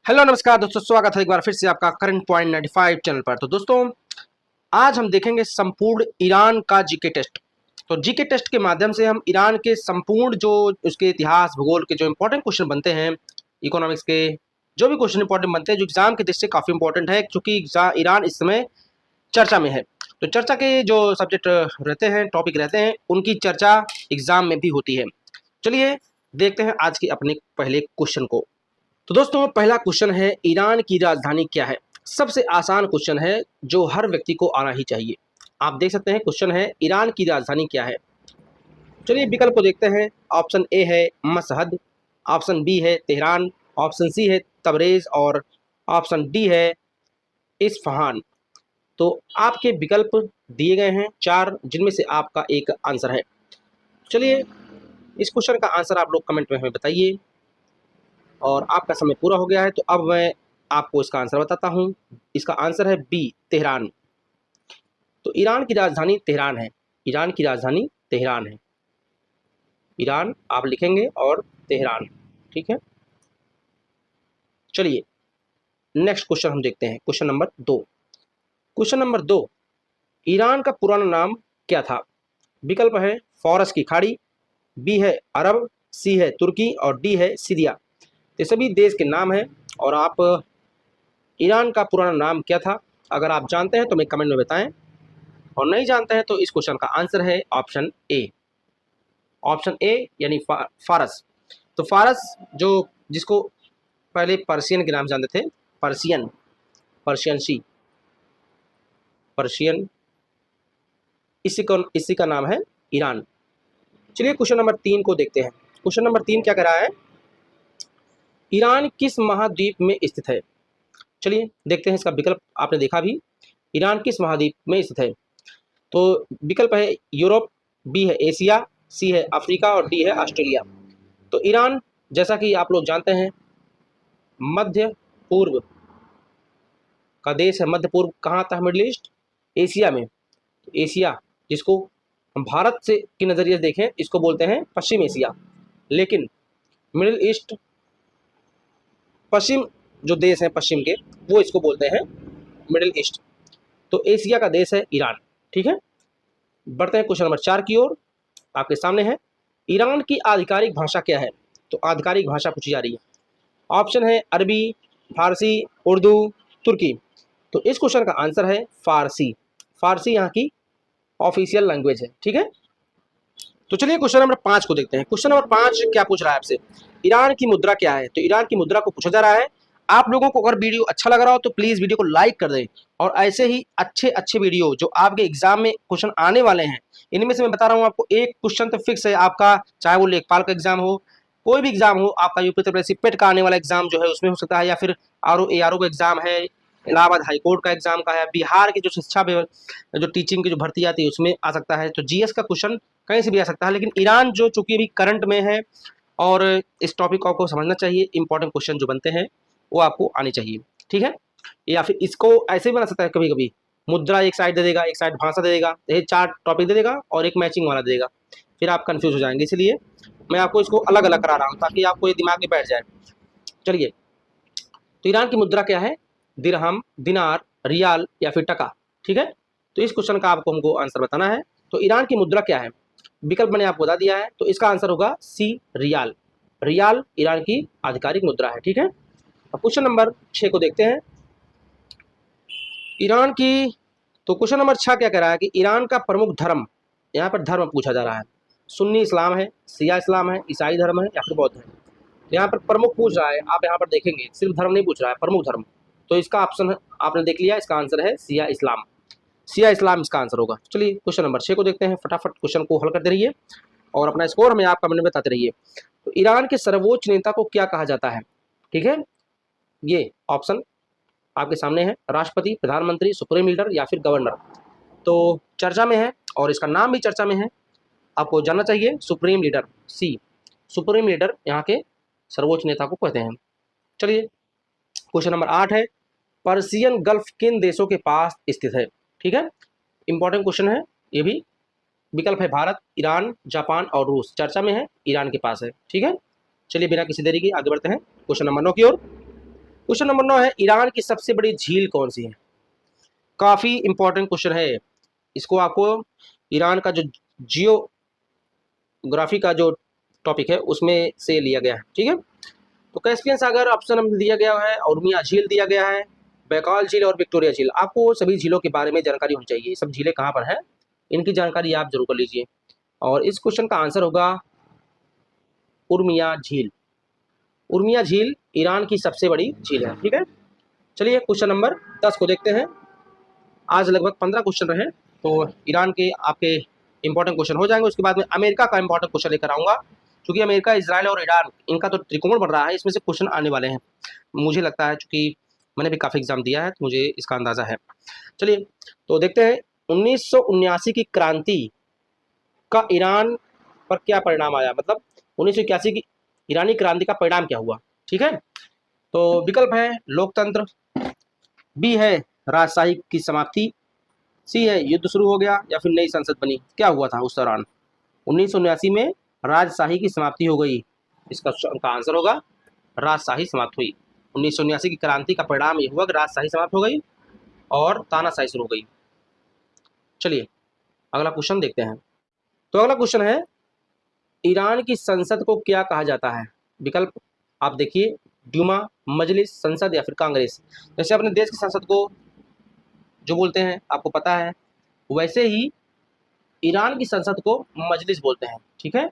Hello नमस्कार दोस्तों, स्वागत है एक बार फिर से आपका करंट पॉइंट 95 चैनल पर। तो दोस्तों आज हम देखेंगे संपूर्ण ईरान का जीके टेस्ट। तो जीके टेस्ट के माध्यम से हम ईरान के संपूर्ण जो उसके इतिहास भूगोल के जो इंपॉर्टेंट क्वेश्चन बनते हैं, इकोनॉमिक्स के जो भी क्वेश्चन इंपॉर्टेंट बनते हैं जो एग्जाम के दृष्टि से काफ़ी इंपॉर्टेंट है, क्योंकि ईरान इस समय चर्चा में है। तो चर्चा के जो सब्जेक्ट रहते हैं, टॉपिक रहते हैं, उनकी चर्चा एग्जाम में भी होती है। चलिए देखते हैं आज के अपने पहले क्वेश्चन को। तो दोस्तों पहला क्वेश्चन है, ईरान की राजधानी क्या है। सबसे आसान क्वेश्चन है जो हर व्यक्ति को आना ही चाहिए। आप देख सकते हैं क्वेश्चन है, ईरान की राजधानी क्या है। चलिए विकल्प को देखते हैं। ऑप्शन ए है मशहद, ऑप्शन बी है तेहरान, ऑप्शन सी है तबरेज और ऑप्शन डी है इस्फहान। तो आपके विकल्प दिए गए हैं 4, जिनमें से आपका एक आंसर है। चलिए इस क्वेश्चन का आंसर आप लोग कमेंट में हमें बताइए। और आपका समय पूरा हो गया है, तो अब मैं आपको इसका आंसर बताता हूँ। इसका आंसर है बी, तेहरान। तो ईरान की राजधानी तेहरान है। ईरान की राजधानी तेहरान है। ईरान आप लिखेंगे और तेहरान, ठीक है। चलिए नेक्स्ट क्वेश्चन हम देखते हैं, question number 2। Question number 2, Iran का पुराना नाम क्या था। विकल्प है फारस की खाड़ी, बी है अरब, सी है तुर्की और डी है सीरिया। ये सभी देश के नाम हैं और आप ईरान का पुराना नाम क्या था, अगर आप जानते हैं तो मैं कमेंट में बताएं, और नहीं जानते हैं तो इस क्वेश्चन का आंसर है ऑप्शन ए। ऑप्शन ए यानी फारस। तो फारस जो जिसको पहले पर्शियन के नाम से जानते थे, पर्शियन, पर्शियन, पर्शियन, इसी का नाम है ईरान। चलिए क्वेश्चन नंबर 3 को देखते हैं। क्वेश्चन नंबर 3 क्या कह रहा है, ईरान किस महाद्वीप में स्थित है। चलिए देखते हैं इसका विकल्प। आपने देखा भी, ईरान किस महाद्वीप में स्थित है। तो विकल्प है यूरोप, बी है एशिया, सी है अफ्रीका और डी है ऑस्ट्रेलिया। तो ईरान जैसा कि आप लोग जानते हैं मध्य पूर्व का देश है। मध्य पूर्व कहाँ आता है, मिडिल ईस्ट, एशिया में। तो एशिया जिसको हम भारत से के नज़रिए से देखें इसको बोलते हैं पश्चिम एशिया, लेकिन मिडिल ईस्ट, पश्चिम जो देश हैं पश्चिम के, वो इसको बोलते हैं मिडिल ईस्ट। तो एशिया का देश है ईरान, ठीक है। बढ़ते हैं क्वेश्चन नंबर 4 की ओर। आपके सामने है, ईरान की आधिकारिक भाषा क्या है। तो आधिकारिक भाषा पूछी जा रही है। ऑप्शन है अरबी, फारसी, उर्दू, तुर्की। तो इस क्वेश्चन का आंसर है फारसी। फारसी यहाँ की ऑफिशियल लैंग्वेज है, ठीक है। तो चलिए क्वेश्चन नंबर 5 को देखते हैं। क्वेश्चन नंबर 5 क्या पूछ रहा है आपसे, ईरान की मुद्रा क्या है। तो ईरान की मुद्रा को पूछा जा रहा है। आप लोगों को अगर वीडियो अच्छा लग रहा हो तो प्लीज वीडियो को लाइक कर दें, और ऐसे ही अच्छे अच्छे वीडियो जो आपके एग्जाम में क्वेश्चन आने वाले हैं, इनमें से मैं बता रहा हूँ आपको, एक क्वेश्चन तो फिक्स है आपका, चाहे वो लेखपाल का एग्जाम हो, कोई भी एग्जाम हो आपका, यूपी उत्तर प्रदेश पेट का आने वाला एग्जाम जो है उसमें हो सकता है, या फिर ARO का एग्जाम है, इलाहाबाद हाईकोर्ट का एग्जाम का है, बिहार की जो शिक्षा जो टीचिंग की जो भर्ती आती है उसमें आ सकता है। तो जीएस का क्वेश्चन कहीं से भी आ सकता है, लेकिन ईरान जो चूंकि अभी करंट में है और इस टॉपिक को आपको समझना चाहिए, इंपॉर्टेंट क्वेश्चन जो बनते हैं वो आपको आनी चाहिए, ठीक है। या फिर इसको ऐसे भी बना सकता है, कभी कभी मुद्रा एक साइड दे देगा, एक साइड भाषा दे देगा, ये 4 टॉपिक दे देगा और एक मैचिंग वाला दे देगा, फिर आप कंफ्यूज हो जाएंगे। इसलिए मैं आपको इसको अलग अलग करा रहा हूँ ताकि आपको ये दिमाग में बैठ जाए। चलिए, तो ईरान की मुद्रा क्या है, दिरहम, दिनार, रियाल या फिर टका, ठीक है। तो इस क्वेश्चन का आपको हमको आंसर बताना है। तो ईरान की मुद्रा क्या है, विकल्प मैंने आपको बता दिया है, तो इसका आंसर होगा सी, रियाल। रियाल ईरान की आधिकारिक मुद्रा है, ठीक है। अब क्वेश्चन नंबर 6 को देखते हैं, ईरान की। तो क्वेश्चन नंबर 6 क्या कह रहा है कि ईरान का प्रमुख धर्म, यहाँ पर धर्म पूछा जा रहा है, सुन्नी इस्लाम है, शिया इस्लाम है, ईसाई धर्म है या फिर बौद्ध है। तो यहाँ पर प्रमुख पूछ रहा है, आप यहाँ पर देखेंगे सिर्फ धर्म नहीं पूछ रहा है, प्रमुख धर्म। तो इसका ऑप्शन आपने देख लिया, इसका आंसर है शिया इस्लाम। शिया इस्लाम इसका आंसर होगा। चलिए क्वेश्चन नंबर 6 को देखते हैं, फटाफट क्वेश्चन को हल करते रहिए और अपना स्कोर हमें आप कमेंट में बताते रहिए। तो ईरान के सर्वोच्च नेता को क्या कहा जाता है, ठीक है। ये ऑप्शन आपके सामने है, राष्ट्रपति, प्रधानमंत्री, सुप्रीम लीडर या फिर गवर्नर। तो चर्चा में है और इसका नाम भी चर्चा में है, आपको जानना चाहिए, सुप्रीम लीडर, सी, सुप्रीम लीडर यहाँ के सर्वोच्च नेता को कहते हैं। चलिए क्वेश्चन नंबर 8 है, पर्शियन गल्फ किन देशों के पास स्थित है, ठीक है। इंपॉर्टेंट क्वेश्चन है ये भी। विकल्प है भारत, ईरान, जापान और रूस। चर्चा में है, ईरान के पास है, ठीक है। चलिए बिना किसी देरी के आगे बढ़ते हैं क्वेश्चन नंबर 9 की ओर। क्वेश्चन नंबर 9 है, ईरान की सबसे बड़ी झील कौन सी है? काफी इंपॉर्टेंट क्वेश्चन है। इसको आपको ईरान का जो जियोग्राफी का जो टॉपिक है उसमें से लिया गया है, ठीक है। तो कैस्पियन सागर ऑप्शन हम दिया गया है, उर्मिया झील दिया गया है, बैकाल झील और विक्टोरिया झील। आपको सभी झीलों के बारे में जानकारी होनी चाहिए, सब झीलें कहाँ पर है इनकी जानकारी आप जरूर कर लीजिए। और इस क्वेश्चन का आंसर होगा उर्मिया झील। उर्मिया झील ईरान की सबसे बड़ी झील है, ठीक है। चलिए क्वेश्चन नंबर 10 को देखते हैं। आज लगभग 15 क्वेश्चन रहे, तो ईरान के आपके इंपॉर्टेंट क्वेश्चन हो जाएंगे। उसके बाद में अमेरिका का इंपॉर्टेंट क्वेश्चन लेकर आऊँगा, क्योंकि अमेरिका, इजराइल और ईरान इनका तो त्रिकोण बन रहा है, इसमें से क्वेश्चन आने वाले हैं मुझे लगता है, क्योंकि मैंने भी काफ़ी एग्जाम दिया है तो मुझे इसका अंदाज़ा है। चलिए तो देखते हैं 1979 की क्रांति का ईरान पर क्या परिणाम आया, मतलब 1981 की ईरानी क्रांति का परिणाम क्या हुआ, ठीक है। तो विकल्प है लोकतंत्र, बी है राजशाही की समाप्ति, सी है युद्ध शुरू हो गया, या फिर नई संसद बनी। क्या हुआ था उस दौरान? 1979 में राजशाही की समाप्ति हो गई। इसका आंसर होगा राजशाही समाप्त हुई। 1979 की क्रांति का परिणाम ये हुआ कि राजशाही समाप्त हो गई और तानाशाही शुरू हो गई। चलिए अगला क्वेश्चन देखते हैं। तो अगला क्वेश्चन है, ईरान की संसद को क्या कहा जाता है? विकल्प आप देखिए, ड्यूमा, मजलिस, संसद या फिर कांग्रेस। जैसे अपने देश की संसद को जो बोलते हैं आपको पता है, वैसे ही ईरान की संसद को मजलिस बोलते हैं, ठीक है।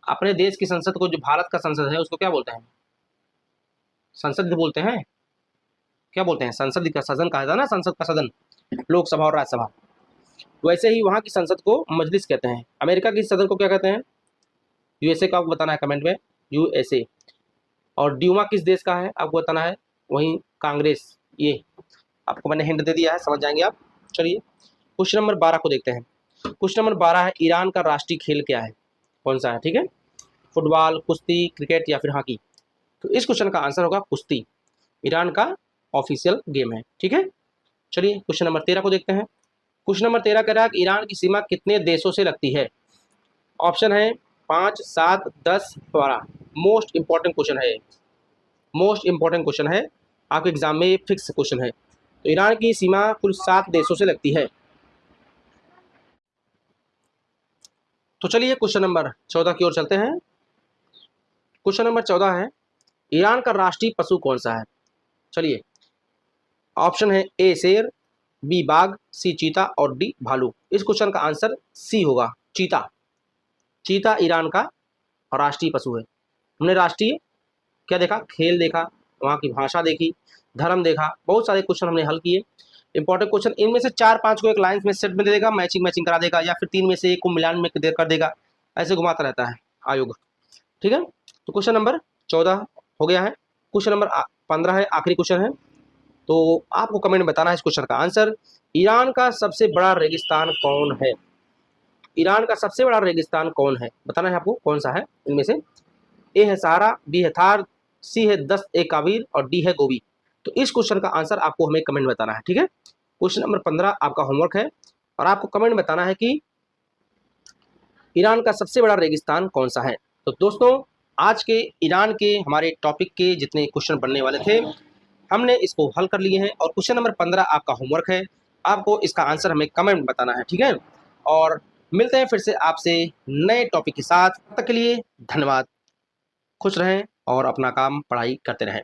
अपने देश की संसद को, जो भारत का संसद है, उसको क्या बोलते हैं? संसद बोलते हैं। क्या बोलते हैं? संसद का सदन कहा था ना, संसद का सदन, लोकसभा और राज्यसभा। वैसे ही वहाँ की संसद को मजलिस कहते हैं। अमेरिका की सदन को क्या कहते हैं? यूएसए का आपको बताना है कमेंट में, यूएसए। और ड्यूमा किस देश का है आपको बताना है, वहीं कांग्रेस। ये आपको मैंने हिंट दे दिया है, समझ जाएंगे आप। चलिए क्वेश्चन नंबर 12 को देखते हैं। क्वेश्चन नंबर 12 है, ईरान का राष्ट्रीय खेल क्या है, कौन सा है, ठीक है। फुटबॉल, कुश्ती, क्रिकेट या फिर हॉकी। तो इस क्वेश्चन का आंसर होगा कुश्ती। ईरान का ऑफिशियल गेम है, ठीक है। चलिए क्वेश्चन नंबर 13 को देखते हैं। क्वेश्चन नंबर 13 कह रहा है कि ईरान की सीमा कितने देशों से लगती है? ऑप्शन है 5, 7, 10, 12। मोस्ट इंपॉर्टेंट क्वेश्चन है, मोस्ट इंपॉर्टेंट क्वेश्चन है, आपके एग्जाम में फिक्स क्वेश्चन है। तो ईरान की सीमा कुल 7 देशों से लगती है। तो चलिए क्वेश्चन नंबर 14 की ओर चलते हैं। क्वेश्चन नंबर 14 है, ईरान का राष्ट्रीय पशु कौन सा है? चलिए ऑप्शन है ए शेर, बी बाघ, सी चीता और डी भालू। इस क्वेश्चन का आंसर सी होगा, चीता। चीता ईरान का राष्ट्रीय पशु है। हमने राष्ट्रीय क्या देखा? खेल देखा, वहाँ की भाषा देखी, धर्म देखा, बहुत सारे क्वेश्चन हमने हल किए। इंपॉर्टेंट क्वेश्चन इनमें से 4-5 को एक लाइन में सेट में दे देगा, मैचिंग करा देगा, या फिर 3 में से एक को मिलान में कर देगा, ऐसे घुमाता रहता है आयोग, ठीक है। तो क्वेश्चन नंबर 14 हो गया है। क्वेश्चन नंबर 15 है, आखिरी क्वेश्चन है। तो आपको कमेंट में बताना है इस क्वेश्चन का आंसर। ईरान का सबसे बड़ा रेगिस्तान कौन है? ईरान का सबसे बड़ा रेगिस्तान कौन है, बताना है आपको कौन सा है इनमें से। ए है सहारा, बी है थार, सी है दस्त ए काबिर और डी है गोबी। तो इस क्वेश्चन का आंसर आपको हमें कमेंट में बताना है, ठीक है। क्वेश्चन नंबर 15 आपका होमवर्क है, और आपको कमेंट में बताना है कि ईरान का सबसे बड़ा रेगिस्तान कौन सा है। तो दोस्तों आज के ईरान के हमारे टॉपिक के जितने क्वेश्चन बनने वाले थे, हमने इसको हल कर लिए हैं, और क्वेश्चन नंबर 15 आपका होमवर्क है, आपको इसका आंसर हमें कमेंट में बताना है, ठीक है। और मिलते हैं फिर से आपसे नए टॉपिक के साथ, तब तक के लिए धन्यवाद। खुश रहें और अपना काम पढ़ाई करते रहें।